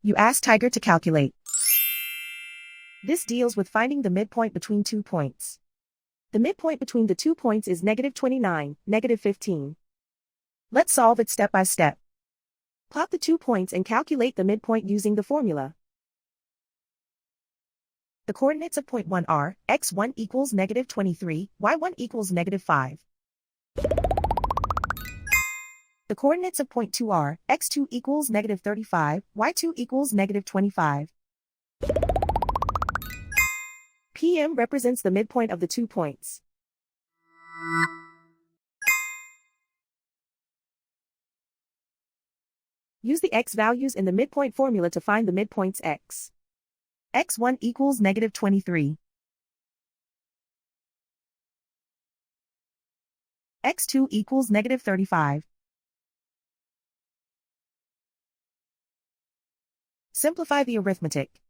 You ask Tiger to calculate. This deals with finding the midpoint between 2 points. The midpoint between the 2 points is -29, -15. Let's solve it step by step. Plot the 2 points and calculate the midpoint using the formula. The coordinates of point 1 are, x1 equals -23, y1 equals -5. The coordinates of point 2 are, x2 equals -35, y2 equals -25. PM represents the midpoint of the 2 points. Use the x values in the midpoint formula to find the midpoints x. x1 equals -23. x2 equals -35. Simplify the arithmetic.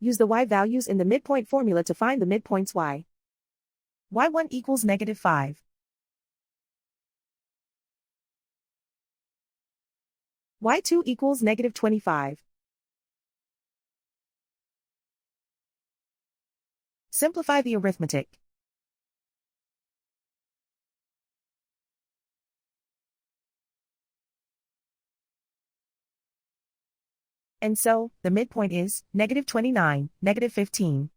Use the y values in the midpoint formula to find the midpoints y. y1 equals -5. y2 equals -25. Simplify the arithmetic. And so, the midpoint is -29, -15.